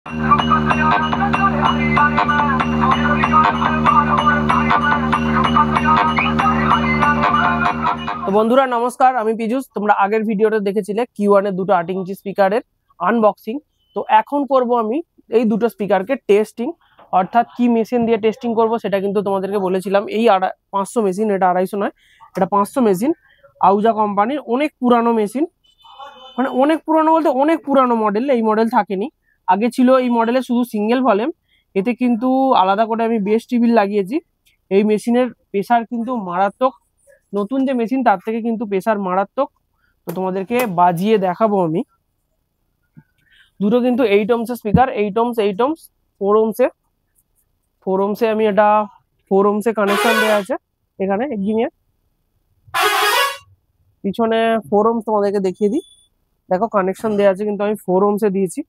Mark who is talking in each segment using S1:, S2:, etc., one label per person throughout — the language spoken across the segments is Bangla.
S1: তো বন্ধুরা নমস্কার, আমি পীযুষ। তোমরা আগের ভিডিওতে দেখেছিলে Q1 এর দুটো 8 ইঞ্চি স্পিকারের আনবক্সিং। তো এখন করব আমি এই দুটো স্পিকারকে টেস্টিং, অর্থাৎ কি মেশিন দিয়ে টেস্টিং করব সেটা কিন্তু তোমাদেরকে বলেছিলাম। এই 500 মেশিন, এটা 250 নয়, এটা 500 মেশিন, আউজা কোম্পানির অনেক পুরানো মেশিন। মানে অনেক পুরানো বলতে অনেক পুরানো মডেল, এই মডেল থাকেনি আগে, ছিল এই মডেলে শুধু সিঙ্গেল ভলিউম। এতে কিন্তু আলাদা করে আমি বেস টিবিল লাগিয়েছি। এই মেশিনের প্রেসার কিন্তু মারাত্মক, নতুন যে মেশিন তার থেকে কিন্তু প্রেসার মারাত্মক। তো তোমাদেরকে বাজিয়ে দেখাবো আমি। দুটো কিন্তু 8 ohms স্পিকার, 8 ohms 4 ohms এ 4 ohms এ আমি এটা 4 ohms এ কানেকশন দেওয়া আছে এখানে এগিয়ে। পিছনে 4 ohms তোমাদেরকে দেখিয়ে দিই, দেখো কানেকশন দেওয়া আছে, কিন্তু আমি 4 ohms এ দিয়েছি,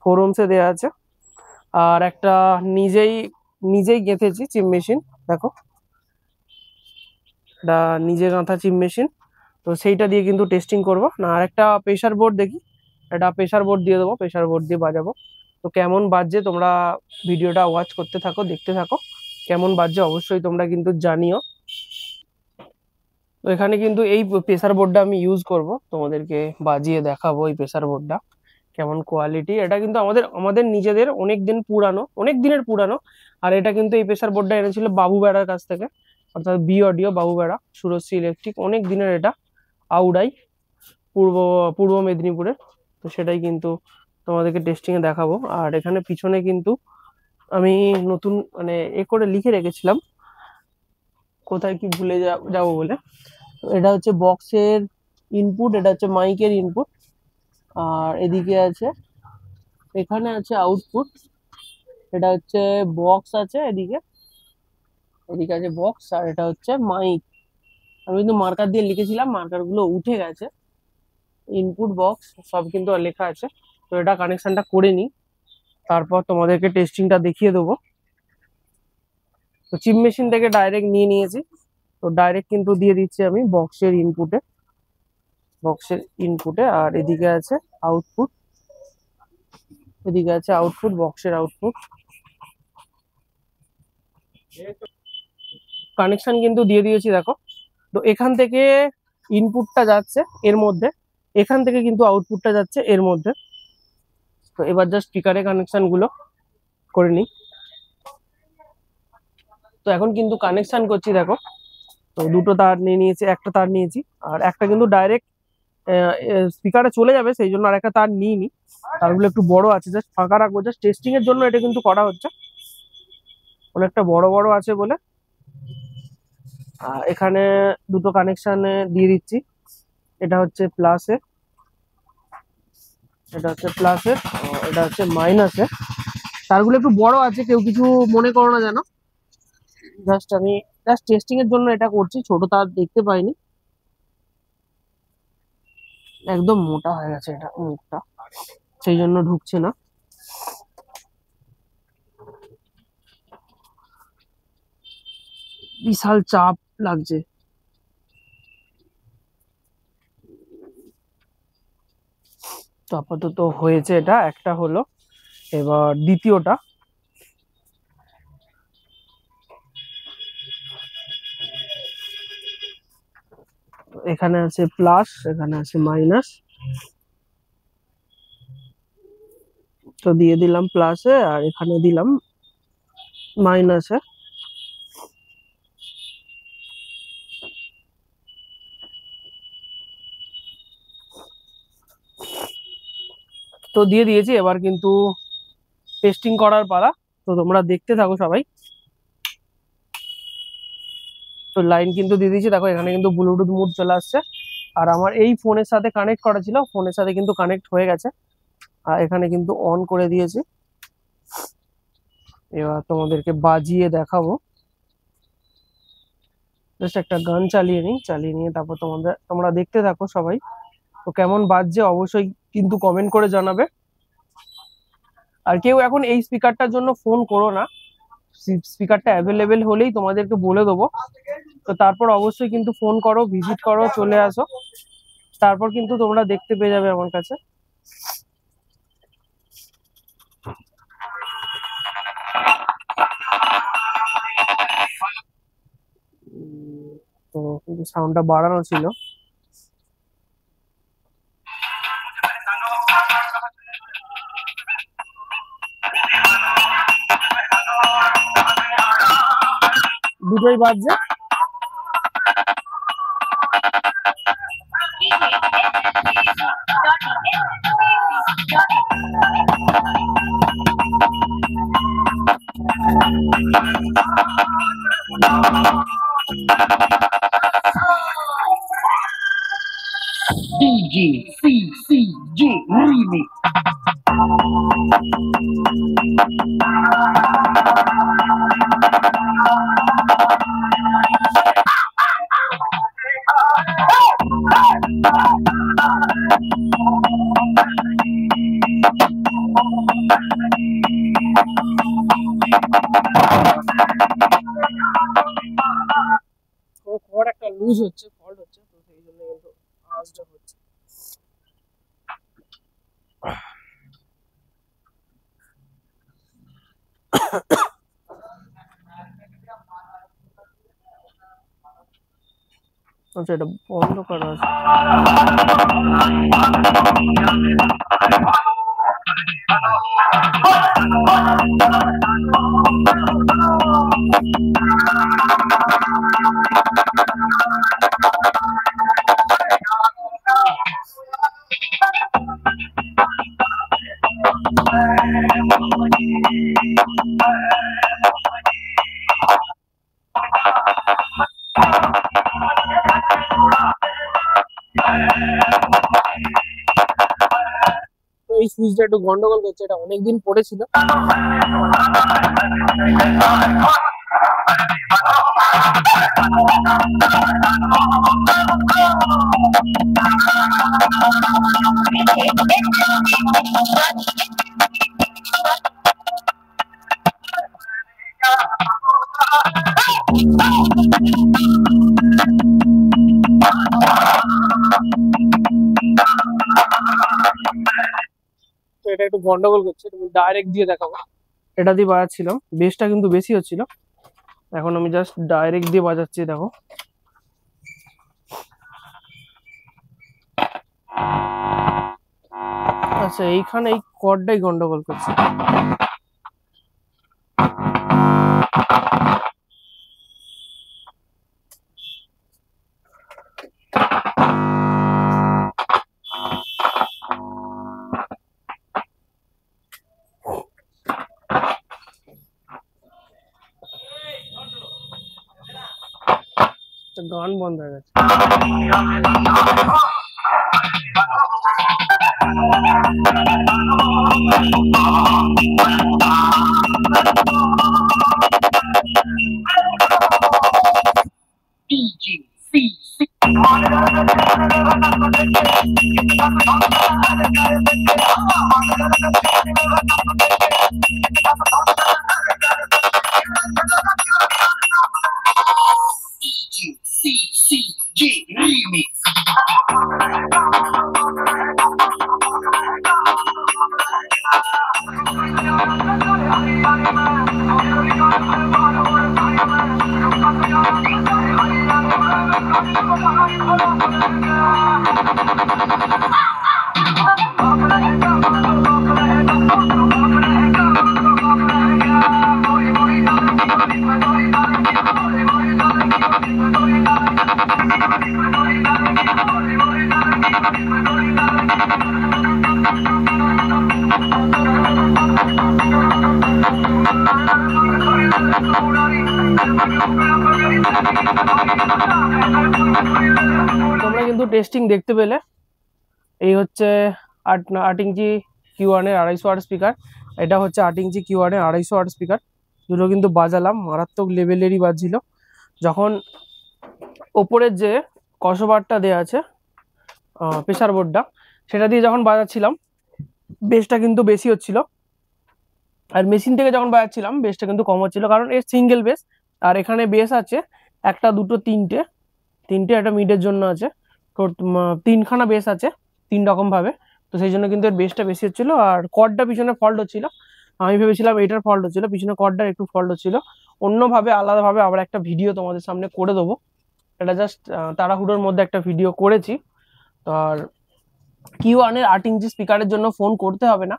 S1: 4 ohms এ দেওয়া আছে। আর একটা নিজেই গেঁথেছি চিপ মেশিন, দেখো এটা নিজে গাঁথা চিপ মেশিন। তো সেইটা দিয়ে কিন্তু টেস্টিং করব না। আর একটা প্রেসার বোর্ড দেখি, এটা প্রেসার বোর্ড দিয়ে দেবো, প্রেসার বোর্ড দিয়ে বাজাবো। তো কেমন বাজছে তোমরা ভিডিওটা ওয়াচ করতে থাকো, দেখতে থাকো, কেমন বাজছে অবশ্যই তোমরা কিন্তু জানিও। তো এখানে কিন্তু এই প্রেসার বোর্ডটা আমি ইউজ করব, তোমাদেরকে বাজিয়ে দেখাবো এই প্রেসার বোর্ডটা কেমন কোয়ালিটি। এটা কিন্তু আমাদের নিজেদের অনেক দিনের পুরানো। আর এটা কিন্তু এই প্রেসার বোর্ডটা এনেছিল বাবু বেড়ার কাছ থেকে, অর্থাৎ বি অডিও বাবু বেড়া, সুরশ্রী ইলেকট্রিক, অনেক দিনের এটা, আউড়াই, পূর্ব মেদিনীপুরে। তো সেটাই কিন্তু তোমাদেরকে টেস্টিং এ দেখাবো। আর এখানে পিছনে কিন্তু আমি নতুন মানে করে লিখে রেখেছিলাম, কোথায় কি ভুলে যাবো বলে। এটা হচ্ছে বক্সের ইনপুট, এটা হচ্ছে মাইকের ইনপুট, আর এদিকে আছে, এখানে আছে আউটপুট। এটা হচ্ছে বক্স আছে এদিকে আছে বক্স, আর এটা হচ্ছে মাইক। আমি কিন্তু মার্কার দিয়ে লিখেছিলাম, মার্কার গুলো উঠে গেছে। ইনপুট বক্স সব কিন্তু লেখা আছে। তো এটা কানেকশনটা করে নিই, তারপর তোমাদেরকে টেস্টিংটা দেখিয়ে দেবো। তো চিপ মেশিন থেকে ডাইরেক্ট নিয়ে নিয়েছি, তো ডাইরেক্ট কিন্তু দিয়ে দিচ্ছি আমি বক্সের ইনপুটে। আর এদিকে আছে আউটপুট, বক্সের আউটপুট। কানেকশন কিন্তু দিয়ে দিয়েছি, দেখো। তো এখান থেকে ইনপুটটা যাচ্ছে এর মধ্যে, এখান থেকে কিন্তু আউটপুটটা যাচ্ছে এর মধ্যে। তো এবার জাস্ট স্পিকারে কানেকশন গুলো করে নিই। তো এখন কিন্তু কানেকশন করছি, দেখো। তো দুটো তার নিয়ে নিয়েছি, একটা তার নিয়েছি, আর একটা কিন্তু ডাইরেক্ট স্পিকারে চলে যাবে, সেই জন্য আর একটা তার নিইনি। তারগুলো একটু বড় আছে, জাস্ট ফাঁকা রাখবো, জাস্ট টেস্টিং এর জন্য এটা কিন্তু করা হচ্ছে, অনেকটা বড় বড় আছে বলে। এখানে দুটো কানেকশনে দিয়ে দিচ্ছি, এটা হচ্ছে প্লাসের, এটা হচ্ছে মাইনাসের। তারগুলো একটু বড় আছে, কেউ কিছু মনে করো না যেন। আমি টেস্টিং এর জন্য এটা করছি, ছোট তার দেখতে পাইনি, একদম মোটা হয়ে গেছে এটা মুখটা, সেই জন্য ঢুকছে না। বিশাল চাপ লাগছে। তো আপাতত হয়েছে, এটা একটা হলো। এবার দ্বিতীয়টা, এখানে আছে প্লাস, এখানে আছে মাইনাস। তো দিয়ে দিলাম প্লাসে, আর এখানে দিলাম মাইনাসে। তো দিয়ে দিয়েছি, এবার কিন্তু টেস্টিং করার পালা। তো তোমরা দেখতে থাকো সবাই। তো লাইন কিন্তু দিয়ে দিয়েছি, দেখো এখানে কিন্তু ব্লুটুথ মোড চলে আসছে। আর আমার এই ফোনের সাথে কানেক্ট করা ছিল, ফোনের সাথে কিন্তু কানেক্ট হয়ে গেছে। আর এখানে কিন্তু অন করে দিয়েছি। এবার তোমাদেরকে বাজিয়ে দেখাবো, জাস্ট একটা গান চালিয়ে নিয়ে তারপর তোমরা দেখতে থাকো সবাই। তো কেমন বাজছে অবশ্যই কিন্তু কমেন্ট করে জানাবে। আর কেউ এখন এই স্পিকারটার জন্য ফোন করো না, স্পিকারটা অ্যাভেলেবেল হলেই তোমাদেরকে বলে দেবো। তো তারপর অবশ্যই কিন্তু ফোন করো, ভিজিট করো, চলে আসো, তারপর কিন্তু তোমরা দেখতে পেয়ে যাবে আমার কাছে। সাউন্ডটা বাড়ানো ছিল। দুটোই বাজছে।
S2: DJ CCJ Remix.
S1: কর্ড একটা লুজ হচ্ছে, ফল্ট হচ্ছে, তো সেই জন্য কিন্তু আওয়াজটা হচ্ছে। আচ্ছা, এটা বন্ধ করা আছে। তো এই সুইচটা একটু গন্ডগোল করছে, এটা অনেকদিন পড়েছিল। তো এটা একটু গন্ডগোল করছে, তুমি ডাইরেক্ট দিয়ে দেখাবো। এটা দিয়ে বাজাচ্ছিলাম, বেসটা কিন্তু বেশি হচ্ছিল, এখন আমি জাস্ট ডাইরেক্ট দিয়ে বাজাচ্ছি, দেখো। আচ্ছা, এইখানে এই কর্ডটাই গন্ডগোল করছে। গান বন্ধ হয়ে গেছে।
S2: DJ CC. DJ CCJ Remix.
S1: তোমরা কিন্তু টেস্টিং দেখতে পেলে, এই হচ্ছে 8 ইঞ্চি Q1 এর 250 ওয়াট স্পিকার, এটা হচ্ছে 8 ইঞ্চি Q1 এর 250 ওয়াট স্পিকার। দুটো কিন্তু বাজালাম, মারাত্মক লেভেলেরই বাজছিল। যখন ওপরের যে কসবারটা দেওয়া আছে প্রেসার বোর্ডটা, সেটা দিয়ে যখন বাজাচ্ছিলাম বেসটা কিন্তু বেশি হচ্ছিল, আর মেশিন থেকে যখন বাজাচ্ছিলাম বেসটা কিন্তু কম হচ্ছিল, কারণ এর সিঙ্গেল বেস। আর এখানে বেস আছে একটা, দুটো, তিনটে, একটা মিডের জন্য আছে, তো 3খানা বেস আছে 3 রকম ভাবে, তো সেই জন্য কিন্তু এর বেসটা বেশি হচ্ছিল। আর কর্ডটা পিছনে ফল্ট হচ্ছিল, আমি ভেবেছিলাম এইটার ফল্ট হচ্ছিল, পিছনে কর্ডটার একটু ফল্ট হচ্ছিল। অন্যভাবে আলাদাভাবে আবার একটা ভিডিও তোমাদের সামনে করে দেবো, এটা জাস্ট তাড়াহুড়োর মধ্যে একটা ভিডিও করেছি। তো আর Q1 এর 8 ইঞ্চি স্পিকারের জন্য ফোন করতে হবে না,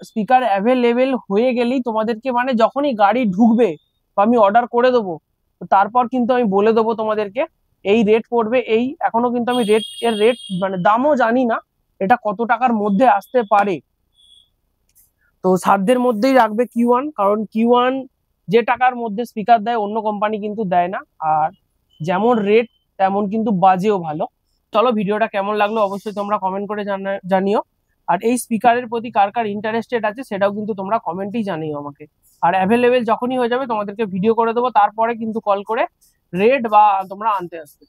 S1: স্পিকার অ্যাভেলেবেল হয়ে গেলেই তোমাদেরকে, মানে যখনই গাড়ি ঢুকবে বা আমি অর্ডার করে দেবো, তো তারপর কিন্তু আমি বলে দেবো তোমাদেরকে এই রেট পড়বে। এই এখনো কিন্তু আমি রেট মানে দামও জানি না এটা কত টাকার মধ্যে আসতে পারে। তো সাধ্যের মধ্যেই রাখবে Q1, কারণ Q1 যে টাকার মধ্যে স্পিকার দেয় অন্য কোম্পানি কিন্তু দেয় না, আর যেমন রেট তেমন কিন্তু বাজেও ভালো। চলো, ভিডিওটা কেমন লাগলো অবশ্যই তোমরা কমেন্ট করে জানিও। আর এই স্পিকারের প্রতি কার কার ইন্টারেস্টেড আছে সেটাও কিন্তু তোমরা কমেন্টেই জানিও আমাকে। আর অ্যাভেলেবেল যখনই হয়ে যাবে তোমাদেরকে ভিডিও করে দেবো, তারপরে কিন্তু কল করে রেট বা তোমরা আনতে আসবে।